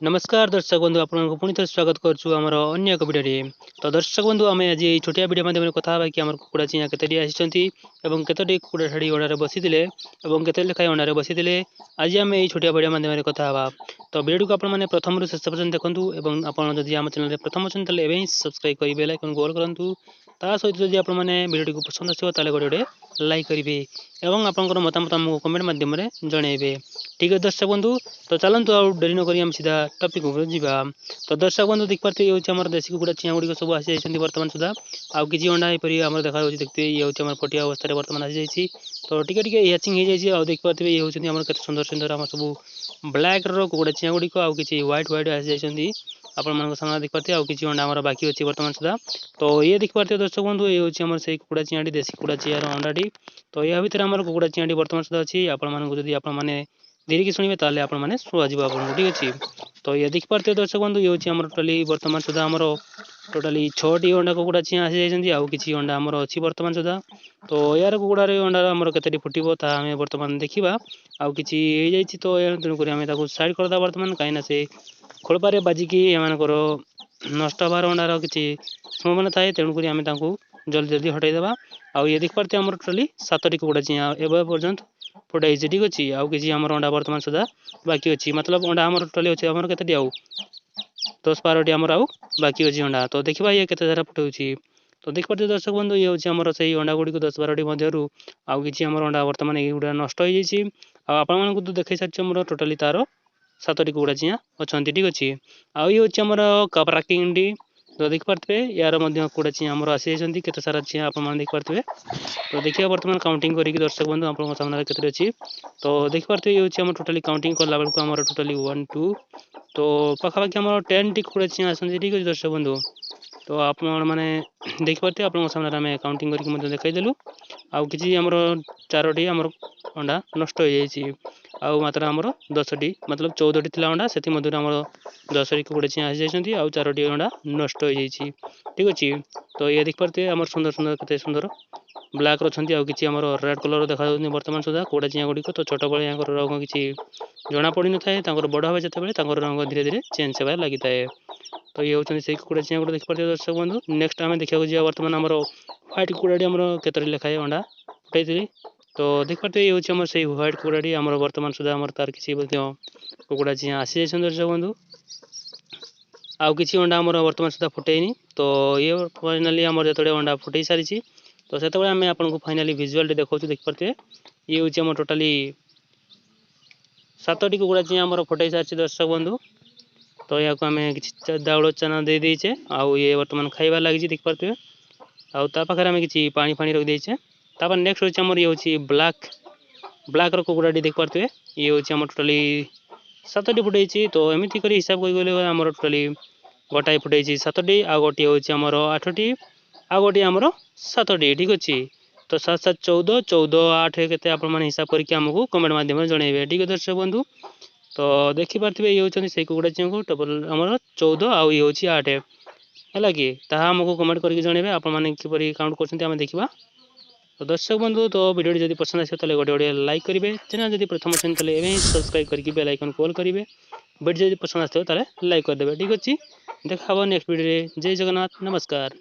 नमस्कार दर्शक बंधु आपको पुणी थे स्वागत करुँ आमर अन्य एक भिडियो। तो दर्शक बंधु आम आज छोटिया भिडियो माध्यम कथा कि आम कुकुड़ा चिआँ केतटी आसी केतटी कुकुड़ा छाड़ी अंडार बसी के लेखाएं अंडार बसी आज आम ये छोटिया भिडियो माध्यम कथा। तो भिडियो को आपने प्रथम शेष पर्यटन देखूँ और आपड़ी आम चैनल प्रथम अच्छे तेल सब्सक्राइब करेंगे बेल आइकन गोल करूँ ता सहित जब आपने भिडियो को पसंद आसो गोटे लाइक करेंगे और आपंकर मतामत आमको कमेंट माध्यम जनइबे। ठीक है दर्शक बंधु, तो चलतु आउ डेरी नक सीधा टपिक जा। तो दर्शक बंधु देख पारे ये हूँ देशी कुकुड़ा चिआँ गुड़िक सब आसी बर्तमान सुधा आउ कि अंडा यहीपर देखा देखते ये हूँ फटिया अवस्था बर्तमान आसी जाइए। तो टिके हैचिंग हो जाए देख पारे ये हूँ के सुंदर सुंदर आम सब ब्लैक कुकुड़ा चिआँ गुड़िक आउ कि व्हाइट व्हाइट आसी जाइए आपण सामने देख पारे आउ कि अंडा आम बाकी अच्छी बर्तमान सुधा। तो ये देख पारे दर्शक बंधु ये हूँ से कुकुड़ा चिआँटी देशी कुकुड़ा चिआर अंडाटी। तो या भितर आम कुकुड़ा चिआँटी बर्तमान सुधा अच्छी आपड़ी आपने धीरे की शुणे ताले आप मैंने शुआଯିव आपको ठीक अच्छे। तो ये देख पारे दर्शक बंधु ये हूँ टोटाली बर्तमान सुधा आमर टोटाली 6टी अंडा कुकुड़ा चिआँ आसी जाइए आउ कि अंडा आमर अच्छी बर्तमान सुधा। तो यार कुकुड़ार अंडार आमर के फुटब ता आम बर्तमान देखा आउ कि तो तेणुक आम साइड करदा बर्तमान कहीं से खोलपारे बाजिकी एमकर नष्ट हबार अंडार किसी संभावना थाए तेणुक आम जल्दी जल्दी हटईदेवा। आउ ये देख पारे आमर टोटाली 7टी कुकुड़ा चिआँ एवं पर्यंत फुटाई ठीक अच्छे आउ कि आम अंडा बर्तमान सुधा बाकी अच्छी मतलब अंडा आमर टोटाली अच्छे आमर के आउ 10-12टी आमर आउ बाकी अच्छी अंडा। तो देखा ये केते सारा फुटाऊँगी। तो देख पारे दर्शक बंधु ये हूँ आमर से अंडा गुड़ी 10-12टी मध्य आउ कि आमर अंडा बर्तमान ये नष्ट हो जाइए आपको तो देखी सारी आमर टोटाली तार 7टी कुकुड़ा चिआँ अच्छा ठीक अच्छे। आउ ये हूँ आमर कपराकिंडी। तो देख पारे यार कुकुड़ा चिआँ आमर आसी जाइए केते सारा चिआँ आप देख पारे। तो देखिए बर्तमान काउंटिंग करके दर्शक बंधु आप सामने केते अच्छी। तो देख पारे ये हूँ टोटाली काउंटिंग कला बेलू आम टोटाली 1 2 तो पाखापाखि आम 10टी कुकुड़ा चिआँ आसती ठीक अच्छे दर्शक बंधु। तो आप मैंने देख पारे आप सामने आम काउंटिंग करके देखईदेलु आउ कि आमर 4टी आमर अंडा नष्ट हो जाइए आउ मात्र आमर 10टी मतलब 14टी थी अंडा से आमर 10टी कुकुड़ा चिआँ आसी जाइए आउ 4टी अंडा नष्ट हो जाइए ठीक अच्छे। तो ये देख पारे आमर सुंदर सुंदर केते सुंदर ब्लैक रही आउ कि रेड कलर देखा बर्तमान सुधा कुकुड़ा चिआँ गुड़िक। तो छोट बड़े रंग किसी जना पड़ न था बड़ हे जिते रंग धीरे धीरे चेंज होगा लगी थाए। तो ये हूँ से कुकुड़ा चिआँ गुड़ा देख पारे दर्शक बंधु। नेक्स्ट आम देखा जा बर्तमान आमर व्हाइट कुकुड़ाटी आमर केतोटी लेखाएं अंडा फुटाई। तो देख पारे ये हूँ से व्हाइट कुकुड़ाटी आमर बर्तमान सुधा आमर तार किसी कुकुड़ा चिआँ आसी जाइए दर्शक बंधु आउ कि अंडा आमर बर्तमान सुधा फुटेनी। तो ये फाइनाली आमर जो अंडा फुटे सारी तो से आम आपको फाइनाली भिजुआल देखा देख पारे ये हूँ आम टोटाली 7टी कुकुड़ा चिआँ आमर फुटाई सारी दर्शक बंधु। तो या आम कि दाउड़ चाना दे देचे आउ ये बर्तमान खाइबा लगी देख पारे आउ पाखे आम कि पानी फाणी रखिदेचे। तापर नेक्स्ट हूँ आमर ये हूँ ब्लैक कुकुड़ाटी देख पारे ये हूँ आम टोटाली 7टी फुटाई। तो एमती कर हिसाब कर आमर टोटाली गोटाए फुटाई 7टी आउ गोटे हूँ आमर 8टी आउ गोटे आमर 7टी ठीक अच्छे। तो 7 7 14 14 8 के हिसाब करके आमको कमेंट माध्यम जनइबे ठीक है दर्शक बंधु। तो देखिपे ये हूँ से कुकुड़ा चिआँ को टोटल आमर 14 आउ ये हूँ 8 है कि आमको कमेंट करके जनइबे आपने किपरि काउंट कर देखा। तो दर्शक बंधु तो वीडियो जब पसंद आसे तो गोटे गोटे लाइक करेंगे चैनल जब प्रथम अच्छे तेल सब्सक्राइब करके बेल आइकन कॉल करेंगे वीडियो जब पसंद आसे लाइक करदे ठीक अच्छे। देखा नेक्स्ट वीडियो जय जगन्नाथ नमस्कार।